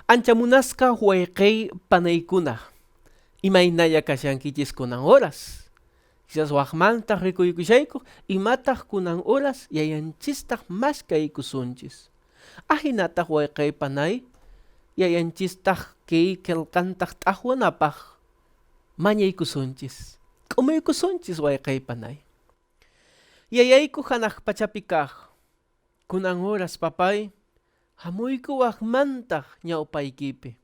Ancha munasqa wayqiy panaykunaq imaynalla kashankichis kunan horas. Quizás waqmantaq rikuykushaykuq imataq kunan horas yayanchistaq mashkaykusunchis. Ajinataq wayqiy panay yayanchistaq kay qillqantaq t'aqwanapaq mañaykusunchis. K'umuykusunchis wayqiy panay. Yayayku hanaq pachapi kaq kunan horas papay hamuyku waqmantaq ñawpaykipi.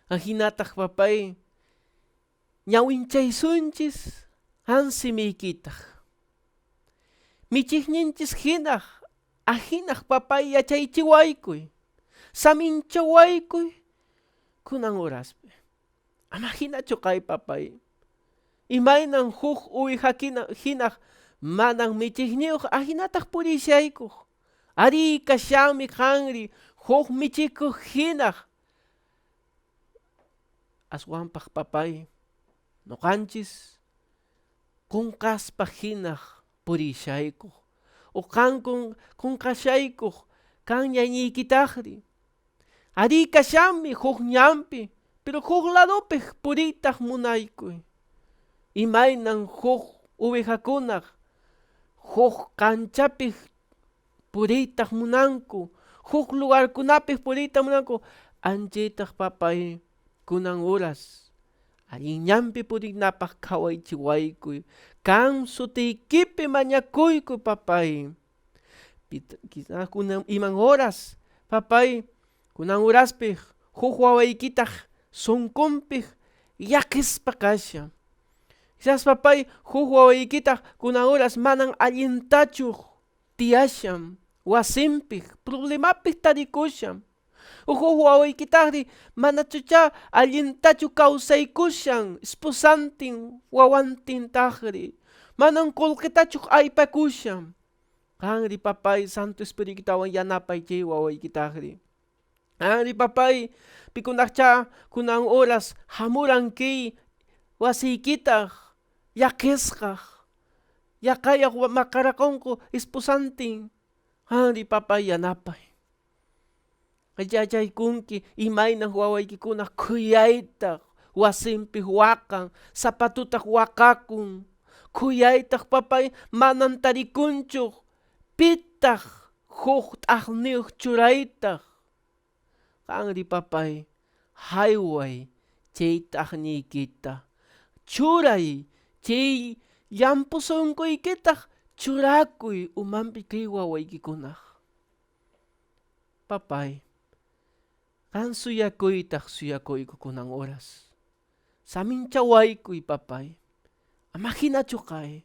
Ajinataq papay ñawinchay-sunchis hansimiykitaq. Michiqninchis hinaq ajinaq papay yachaychiwaykuy. Saminchawaykuy kunan horaspi. Ama hinachu kay papay. Imaynan huk uwiha hinaq manan michiqniyuq ajinataq purishaykuq. Ari kashanmi qanri huk michikuq hinaq. Aswanpaq papay nuqanchis qunqaspaq hinaq purishaykuq. O qunqashaykuq kan ñañiykitaqri. Ari kashanmi huk ñampi pero huk ladopi puriytaq munaykuy. Imaynan huk uwihakunaq huk kanchapi puriytaq munanku, huk lugarkunapi puriytaq munanku, anchaytaq papay kunan horas allinñanpi purinapaq qhawaychiwaykuy. Kan sutiykipi mañakuykuy papay. Quizás kunan iman horas papay kunan horaspi huk wawaykitaq sunqunpi llakispa kasha. Quizás papay huk wawaykitaq kunan horas manan allintachu tiyasham wasinpi problemapi tarikusham. Huk wawaykitaqri manachucha allintachu kawsaykushan esposantin wawantintaqri. Manan qullqitachu aypakusham. Qanri papay Santo Espiritawan yanapay chay wawaykitaqri. Qanri papay pikunaqcha kunan horas hamuran kay wasiykitaq llakisqaq. Yaqayaq maqaraqunku esposantin. Qanri papay yanapay. Yachaykunki imaynaq wawaykikunaq khuyaytaq wasinpi waqan zapatutaq waqakun. Khuyaytaq papay manan tarikunchu pitaq huk t'aqniyuq churaytaq. Qanri papay hayway chay t'aqniykita. Churay chay llampu sunquykitaq churakuy umanpi kay wawaykikunaq. Papay kan suyakuytaq suyakuyku kunan horas. Saminchawaykuy papay. Ama hinachu kay.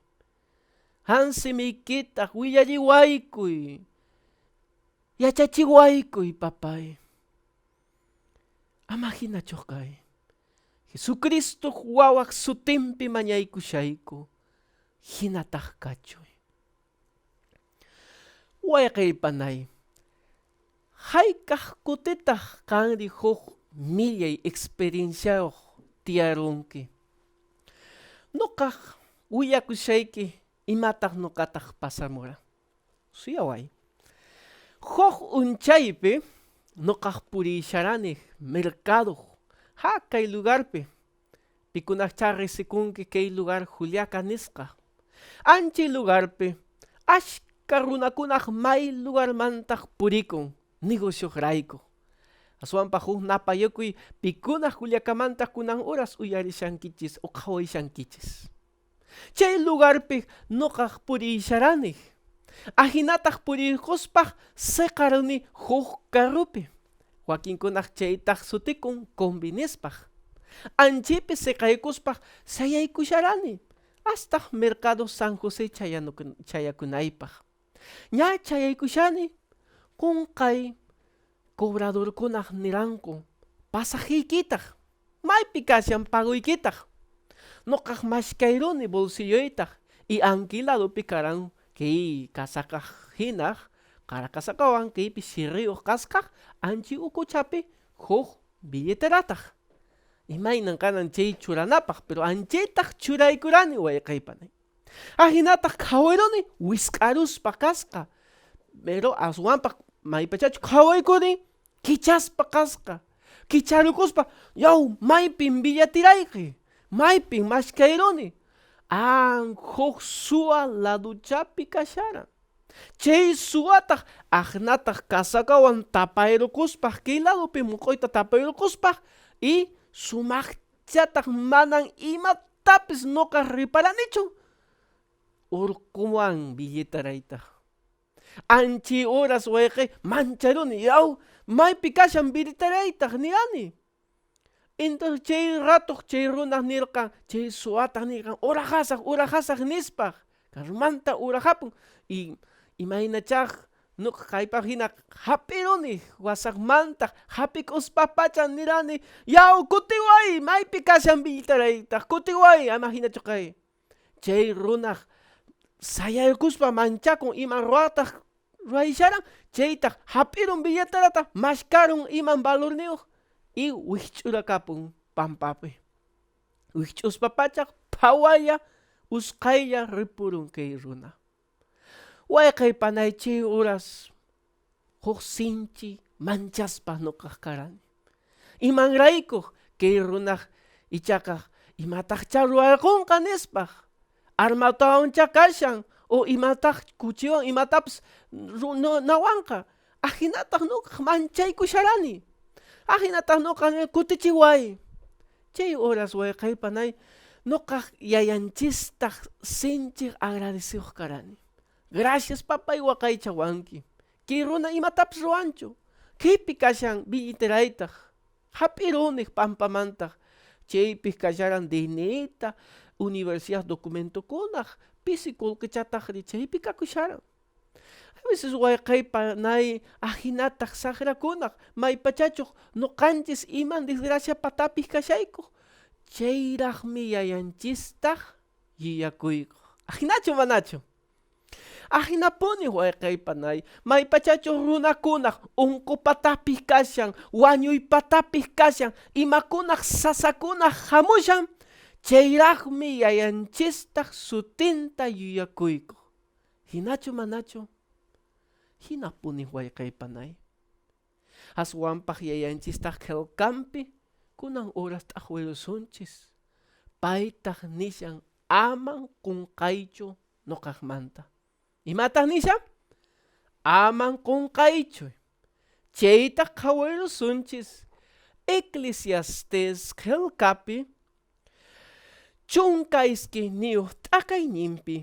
Hansimiykitaq willariwaykuy. Yachachiwaykuy papay. Ama hinachu kay. Jesucristo wawaq sutinpi mañaykushayku. Hinataq kachuy. Wayqiy panay. Haykaq kutitaq kanri huk millay experienciayuq tiyarunki. Nuqaq willakushayki imataq nuqataq pasamura. Suyaway. Huk unchaypi nuqaq purisharani mercado. Kay lugarpi. Pikunaqcha risikunki kay lugar Juliaca nisqa. Anchi lugarpi ashka runakunaq may lugarmantaq purikun. Negocio rayku. Aswanpa huk napayukuy pikunaq Juliacamantaq kunan horas uyarishankichis o qhawayshankichis. Chay lugarpi nuqaq purisharani. Ajinataq purikuspaq seqaruni huk carrupi. Wakinkunaq chaytaq sutikun convinispaq. Anchipi seqaykuspaq sayaykusharani. Hasta mercado San José chayakunaypaq. Ña chayaykushani qunqay cobradorkunaq niranku pasajiykitaq maypi kashan paguykitaq. Nuqaq mashkayruni bolsilloytaq y anquiladopi karan kay kasaqaq hinaq qarakasaqawan kaypi sirriyuq kasqaq anchi ukuchapi huk billeterataq. Imaynan kanan chay churanapaq pero anchaytaq churaykurani wayqiy panay. Ajinataq qhawayruni wisq'aruspa kasqa. Pero aswanpaq maypachachu qhawaykuni kichaspa kasqa. kicharukuspa yaw maypin villatirayki maypin mashkayruni huk suwa laduchapi kasharan chay suwataq aqnataq kasakawan tapayrukuspaq kay ladupi muquyta tapayrukuspaq y sumaqchataq manan imatapis noqa riparanichu urkuwan billitaraytaq anchi horas wayqay mancharuni yaw maypi kashan billitaraytaq nirani entonces chay rato chay runaq nirqan chay suwataq nirqan urajasaq nispaq karmanta urajapun y imaynachaq nuqa kaypaq hina hap'iruni wasaqmantaq hap'ikuspapacha nirani yaw kutiway maypi kashan billitaraytaq kutiway ama hinachu kay chay runaq sayaykuspa manchakun iman ruwaqtaq ruwaysharan chaytaq hap'irun billatarata mashkarun iman valorniyuq y wikch'urakapun pampapi wikch'uspapachaq phawalla usqaylla ripurun kay runa wayqay panay chay horas huk sinchi manchaspaq nuqaq karani imanrayku kay runaq ichaqa imataqcha ruwarqunqa nispaq armatawancha kashan o imataq kuchiwan imatapas nawanqa ajinataq nuqaq manchaykusharani ajinataq nuqa kutichiway chay horas wayqay panay nuqaq yayanchistaq sinchi agradeciq karani gracias papay waqaychawanki kay runa imatapis ruwanchu kaypi kashan billitaraytaq hap'iruni pampamantaq chaypi kasharan DNIta universidad documentokunaq pisi qullqichataqri chaypi kakusharan a veces wayqay panay ajinataq saqrakunaq maypachachuq nuqanchis iman desgraciapatapi kashayku chayraqmi yayanchistaq yuyakuyku ajinachu manachu ajinapuni wayqay panay maypachachuq runakunaq unqupatapi kashan wañuypatapi kashan imakunaq sasakunaq hamushan chayraqmi yayanchistaq sutinta yuyakuyku hinachu manachu hinapuni wayqay panay aswanpaq yayanchistaq qillqanpi kunan horas t'aqwirusunchis paytaq nishan aman qunqaychu nuqaqmanta imataq nishan aman qunqaychu chaytaq qhawirusunchis Eclesiastes qillqapi chunka isqunniyuq t'aqayninpi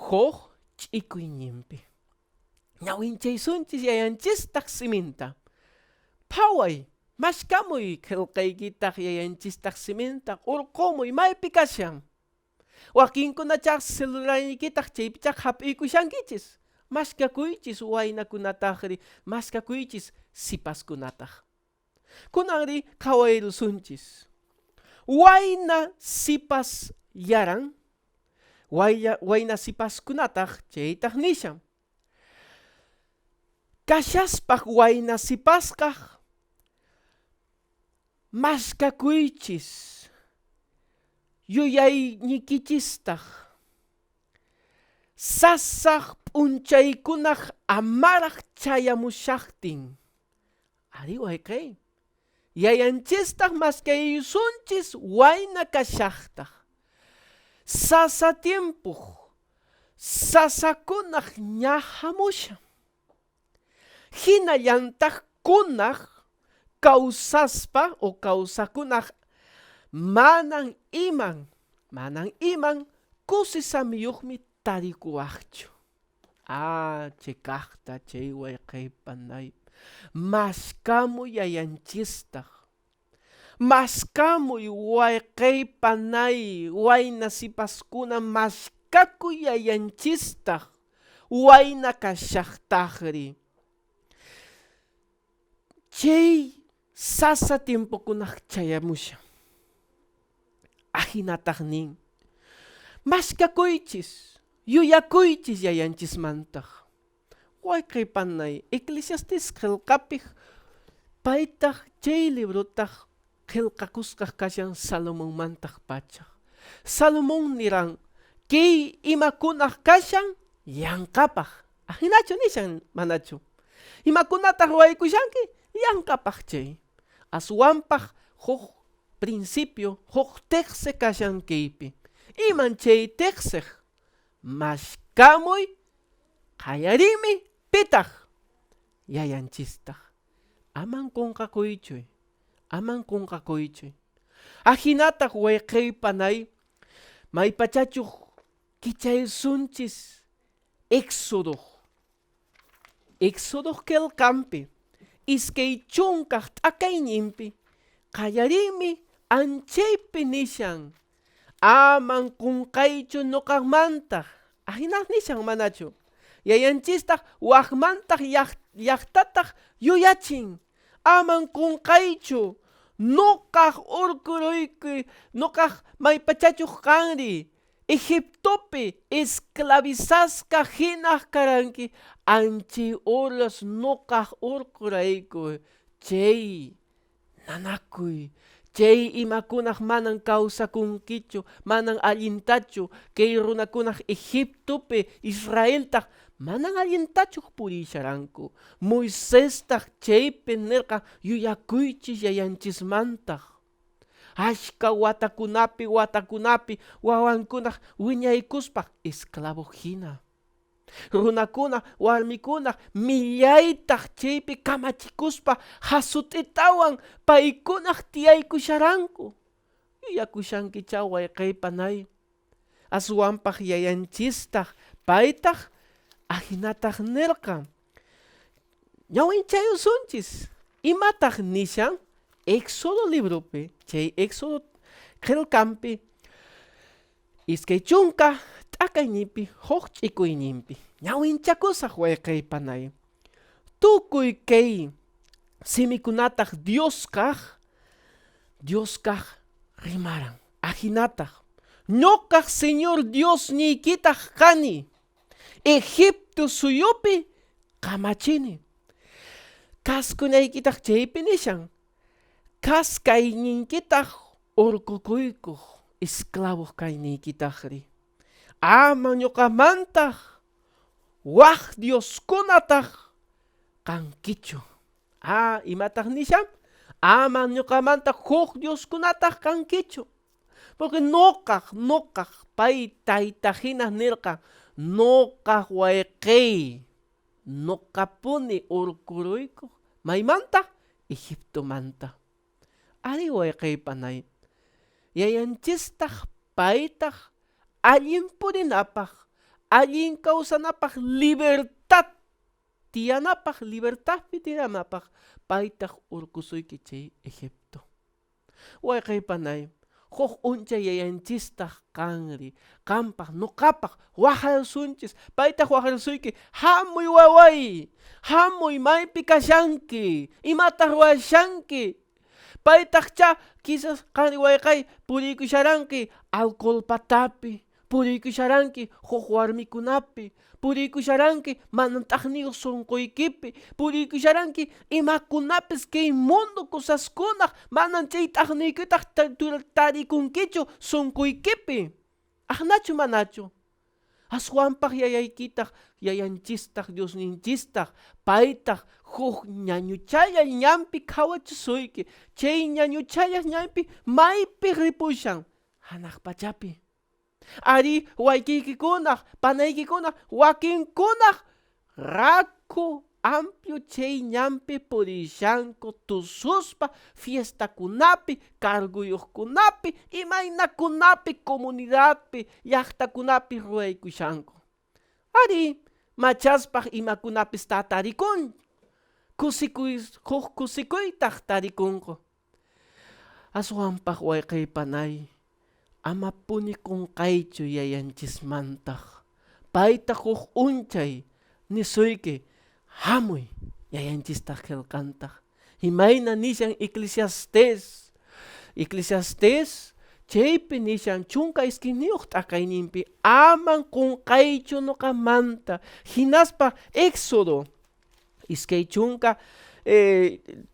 huk ch'ikuyninpi ñawinchaysunchis yayanchistaq siminta phaway mashkamuy qillqaykitaq yayanchistaq siminta urqumuy maypi kashan wakinkunachaq celularniykitaq chaypichaq hap'iykushankichis mashkakuychis waynakunataqri mashkakuychis sipaskunataq kunanri qhawayrusunchis wayna sipas yaran wayna sipaskunataq chaytaq nishan kashaspaq wayna sipaskaq mashkakuychis yuyaynikichistaq sasaq p'unchaykunaq amaraq chayamushaqtin ari wayqay yayanchistaq maskayusunchis wayna kashaqtaq sasa tiempuq sasakunaq ña hamushan hinallantaqkunaq kawsaspa o kawsakunaq manan iman kusisamiyuqmi tarikuwaqchu chay kaqta chay wayqay panay mashkamuy yayanchistaq mashkamuy wayqay panay wayna sipaskuna mashkakuy yayanchistaq wayna kashaqtaqri chay sasa tiempokunaq chayamushan ajinataq nin mashkakuychis yuyakuychis yayanchismantaq wayqay panay Eclesiastes qillqapij paytaq chay librutaq qillqakusqaq kashan Salomonmantaq pachaq Salomón niran kay imakunaq kashan yanqapaq ajinachu nishan manachu imakunataq ruwaykushanki yanqapaq chay aswampaj huk principio huk teqse kashankaypi iman chay teqsej mashkamuy qayarimi pitaq yayanchistaq aman qunqakuychuy ajinataq wayqiypanay maypachachuq kichaysunchis Éxodo kelkanpi iskay chunkaq t'akayninpi qayarimi anchaypi nishan aman qunqaychu nuqaqmantaq ajinaq nishan manachu yayanchistaq waqmantaq llaqtataq yuyachin aman qunqaychu nuqaq urquruyki nuqaq maypachachuq kanri Egiptopi esclavizasqa hinaq karanki anchay horas nuqaq urqurayku chay nanakuy chay imakunaq manan kawsakunkichu manan allintachu kay runakunaq Egiptopi Israeltaq manan allintachu purisharanku Moisestaq chaypi nirqa yuyakuychis yayanchismantaq ashka watakunapi wawankunaq wiñaykuspaq esclavo hina runakuna warmikuna millaytaq chaypi kamachikuspa hasut'itawan paykunaq tiyaykusharanku yuyakushankichaw wayqiypanay aswanpaq yayanchistaq paytaq ajinataq nirqa ñawinchayusunchis imataq nishan Éxodo libropi chay Éxodo qillqanpi iskay chunka t'akayninpi huk ch'ikuyninpi ñawinchakusaq wayqiypanay tukuy kay simikunataq Dios kaq rimaran ajinataq ñuqaq Señor Dios niykitaq kani Egipto suyupi kamachini kasqunaykitaq chaypi nishan kaskayninkitaq urqukuykuq esclavo kayniykitaqri ama ñuqamantaq waq dioskunataq kankichu imataq nishan ama ñuqamantaq huk dioskunataq kankichu porque nuqaq pay tayta hina nirqa nuqaq wayqiy nuqapuni urquruykuq maymantaq Egiptomanta ari wayqiypanay yayanchistaq paytaq allin purinapaq allin kawsanapaq libertad tiyanapaq libertadpi tiyanapaq paytaq urqusuyki chay Egipto wayqiypanay huk unchay yayanchistaq kanri qampaq nuqapaq waqalsunchis paytaq waqalsuyki hamuy waway hamuy maypi kashanki imataq ruwashanki paytaqcha quizás qani wayqay puriykusharanki alcoholpatapi puriykusharanki huk warmikunapi puriykusharanki manan t'aqniyuq sunquykipi puriykusharanki imakunapis kay mundo cosaskunaq manan chay t'aqniykitaq tarikunkichu sunquykipi ajnachu manachu aswanpaq yayaykitaq yayanchistaq Diosninchistaq paytaq huk ñañuchallay ñanpi qhawachisuyki chay ñañuchallay ñanpi maypi ripushan hanaq pachapi ari waykiykikunaq panaykikunaq wakinkunaq raku amplio chay ñanpi purishanku tususpa fiestakunapi carguyuqkunapi imaynakunapi comunidadpi llaqtakunapi ruwaykushanku ari machaspaq imakunapis tatarikun huk kusikuytaq tarikunku aswanpaq wayqiypanay ama punikunqaychu yayanchismantaq paytaq huk unchay nisuyki hamuy yayanchistaq qillqantaq imayna nishan Eclesiastes chaypi nishan chunka isquiniyuq t'aqayninpi aman qunqaychu nuqamanta hinaspa Éxodo iskay chunka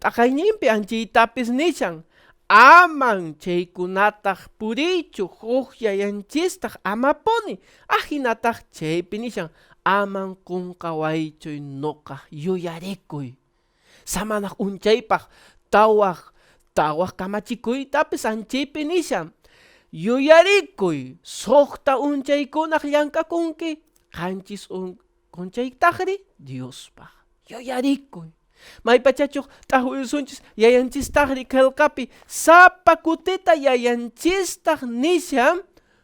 t'aqayninpi anchaytapis nishan aman chaykunataq puriychu huk yayanchistaq amapuni ajinataq chaypi nishan aman qunqawaychuy nuqa yuyarikuy samanaq unchaypaq tawaq tawag kamachikuytapis anchaypi nisha. Yuyarikuy, soqta unchaykunaq llankakunki, qanchis qunchaytaqri Diospaq. Yuyarikuy. Maypachachuq t'aqwilsunchis yayanchistaqri qillqapi sapa kutita yayanchistaq nisha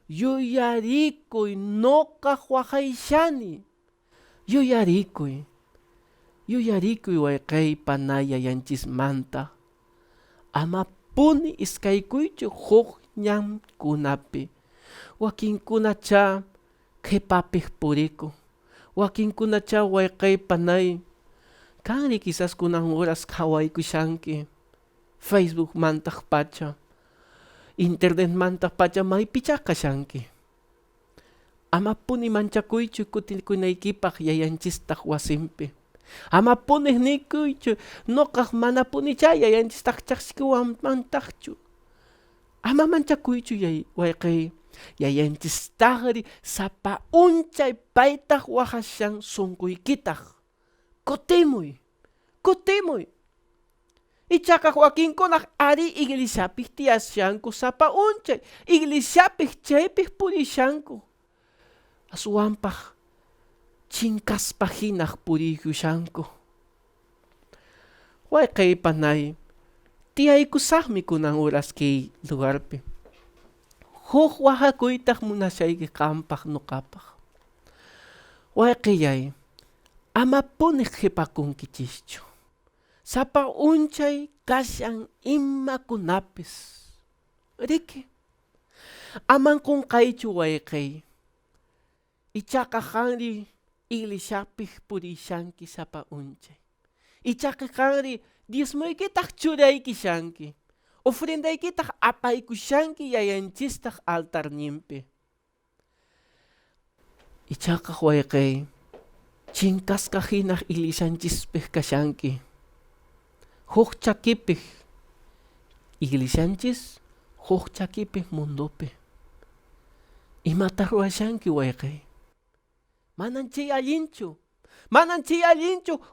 yuyarikuy noqaq waqayshani. Yuyarikuy wayqiy panay yayanchismanta. Amapuni iskaykuychu huk ñankunapi. Wakinkunacha qhipapik puriku. Wakinkunacha wayqiy panay kanri quizás kunan horas qhawaykushanki. Facebook mantaq pacha, internet mantaq pacha maypicha kashanki. Amapuni manchakuychu kutikunaykipaq yayanchistaq wasinpi. Amapuni nikuychu noqaq manapunicha yayanchistaq chaqsikuwanmantaqchu. Ama manchakuychu wayqiy yayanchistaqri sapa unchay paytaq waqashan sunquykitaq. Kutimuy. Ichaqaq wakinkunaq ari iglesiapik tiyashanku sapa unchay. Iglesiapik chaypik purishanku. Aswanpaq chinkaspaq hinaq puriyushanku. Wayqiy panay tiyaykusaqmi kunan horas kay lugarpi. Huk waqakuytaq munashayki qampaq nuqapaq. Wayqiyay, amapuni qhipakunkichischu. Sapa unchay kashan imakunapis. Riki. Aman qunqaychu wayqiy. Ichaqaq qanri iglesiapik purishanki sapa unchay. Ichaqaq qanri diezmoykitaq churaykishanki. Ofrendaykitaq apaykushanki yayanchistaq altarninpi. Ichaqaq wayqiy chinkasqa hinaq iglesianchispik kashanki. Huk chakipik iglesianchis, huk chakipik mundupi. Imataq ruwashanki wayqiy. Manan chay allinchu.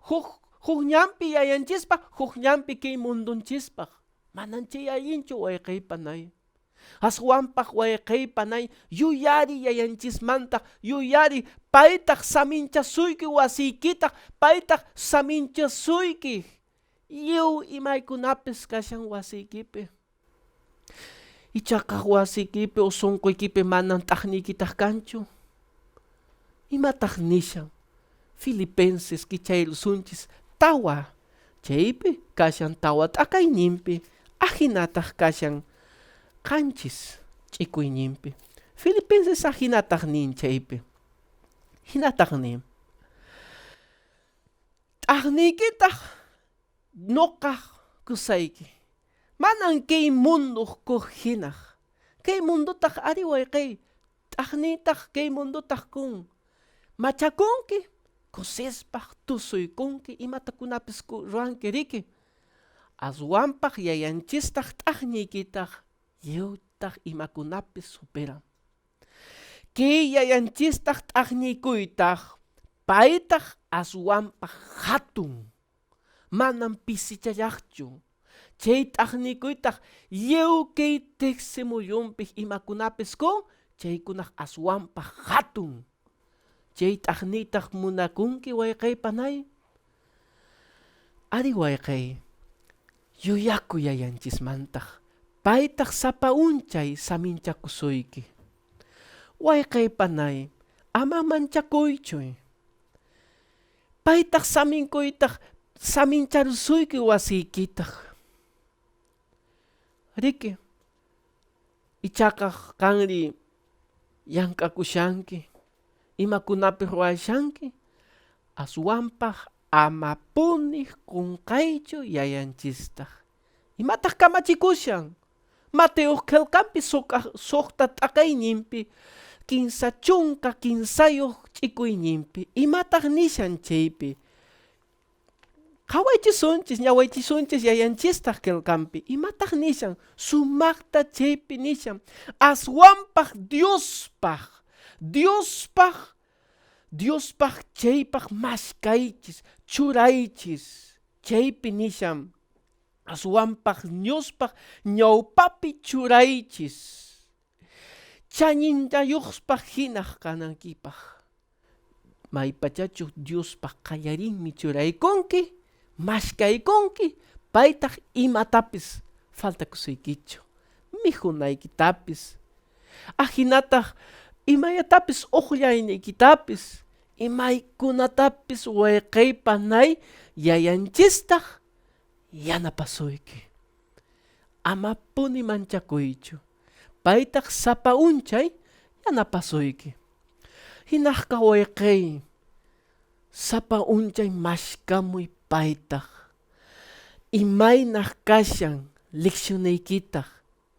Huk ñanpi yayanchispaq, huk ñanpi kay mundunchispaq. Manan chay allinchu wayqiy panay. Aswanpaq wayqiy panay yuyari yayanchismanta, yuyari paytaq saminchasuyki wasiykitaq, paytaq saminchasuyki lliw imaykunapis kashan wasiykipi. Ichaqaq wasiykipi o sunquykipi manan t'aqniykitaq kanchu. Imataq nishan Filipenses kichayrusunchis tawa. Chaypi kashan tawa t'aqayninpi. Ajinataq kashan qanchis ch'ikuyninpi. Filipenses ajinataq nin chaypi. Hinataq nin. T'aqniykitaq noqaq kusayki. Manan kay munduq kuq hinaq. Kay mundutaq ari wayqiy. T'aqniytaq kay mundutaq kun. Machakunki, kusespaq, tusuykunki, imatakunapis ruanki riki. Aswanpaq yayanchistaq t'aqniykitaq lliwtaq imakunapis superan. Kay yayanchistaq t'aqniykuytaq paytaq aswanpaq hatun. Manan pisichallaqchu. Chay t'aqniykuytaq lliw kay tiqsimuyunpik imakunapis kun chaykunaq aswanpaq hatun. Chay t'aqniytaq munakunki wayqiy panay. Ari wayqiy, yuyaku yayanchismantaq. Paytaq sapa unchay saminchakusuyki. Wayqiy panay, ama manchakuychuy. Paytaq samincharusuyki wasiykitaq. Riki, ichaqaq kanri llank'akushanki. Imakunapi ruwashanki, aswanpaq amapuni qunqaychu yayanchistaq. Imataq kamachikushan. Mateo qillqanpi suqta t'aqayninpi, kinsa chunka kinsayuq ch'ikuyninpi. Imataq nishan chaypi. Qhawaychisunchis, ñawaychisunchis yayanchistaq qillqanpi. Imataq nishan, sumaqta chaypi nishan. Aswanpaq Diospaq chaypaq mashkaychis, churaychis, chaypi nishan aswanpaq ñuspaq ñawpapi churaychis chañintayuqspaq hinaq kanankipaq maypachachu Diospaq qallarinmi churaykunki mashkaykunki paytaq imatapis faltakusuykichu mijunaykitapis hinataq imayatapis uqllayniykitapis imaykunatapis wayqiypanay yayanchistaq yanapasuyki amapuni manchakuychu paytaq sapa unchay yanapasuyki hinaqqa wayqiy sapa unchay mashkamuy paytaq imaynaq kashan leccionaykitaq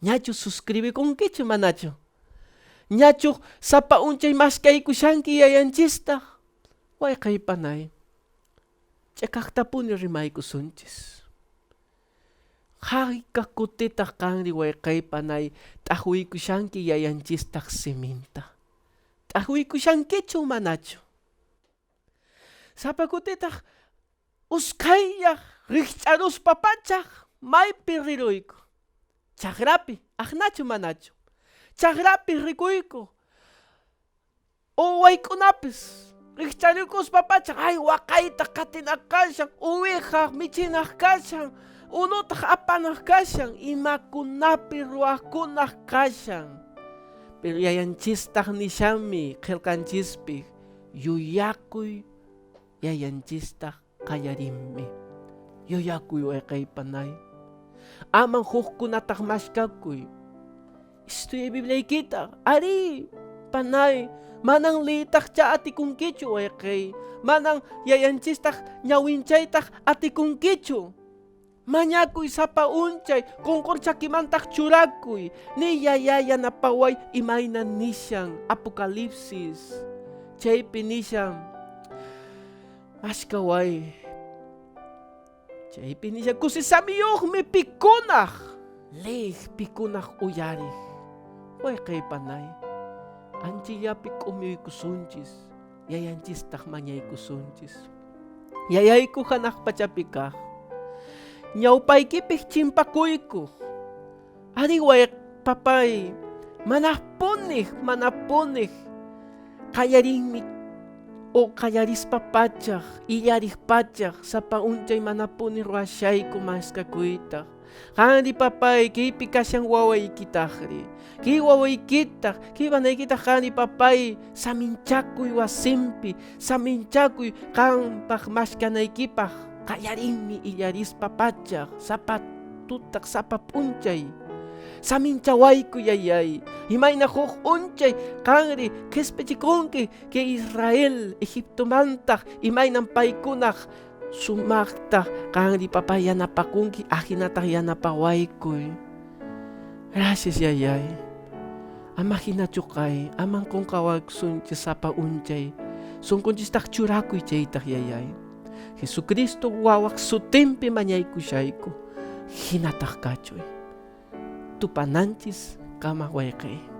ñachu suscribikunkichu manachu ñachu sapa unchay mashkaykushanki yayanchistaq wayqiypanay ch'akaqtapuni rimaykusunchis hayqa kutitaq kanri wayqiypanay t'aqwiykushanki yayanchistaq siminta t'aqwiykushankichu manachu sapa kutitaq uskayllaq riqch'aruspapachaq maypi riruyku chaqrapi aqnachu manachu chaqrapi rikuyku uwaykunapis riqch'arikuspapachaq ay waqayta qatinaq kashan uwihaq michinaq kashan unutaq apanaq kashan imakunapi ruwaqkunaq kashan pero yayanchistaq nishanmi qillqanchispi yuyakuy yayanchistaq qallarinmi yuyakuy wayqiypanay aman huqkunataq mashkakuy estudiay Bibliaykita ari panay manan liytaqcha atikunkichu wayqiy manan yayanchistaq ñawinchaytaq atikunkichu mañakuy sapa unchay qunqurchakimantaq churakuy ni yayaya napaway imayna nishan Apocalipsis chaypi nishan ashkaway chaypi nishan kusisamiyuqmi pikunaq lej pikunaq uyariq wayqiypanay anchillapi q'umiykusunchis yayanchistaq mañaykusunchis yayayku hanaq pachapi kaq ñawpaykipik chimpakuyku ari papay manapuniq qallarinmi o qallarispa illariqpachaq sapa unchay manapuniq ruwashayku maskakuytaq qanri papay kaypi kashan wawaykitaqri kay wawaykitaq kay wanaykitaq qanri papay saminchakuy wasinpi saminchakuy qanpaq mashkanaykipaq qallarinmi illarispa-pachaq sapa tutaq sapa p'unchay saminchawayku yayay imayna huk unchay qanri qhisp'ichikunki kay Israel Egiptomantaq imaynan paykunaq sumaqtaq qanri papay yanapakunki hinataq yanapawaykuy gracias yayay ama hinachu kay aman qunqawaykusunchis sapa unchay sunqunchistaq churakuy chaytaq yayay Jesucristo wawaq sutinpi mañaykushayku hinataq kachuy tupananchis kama wayqiy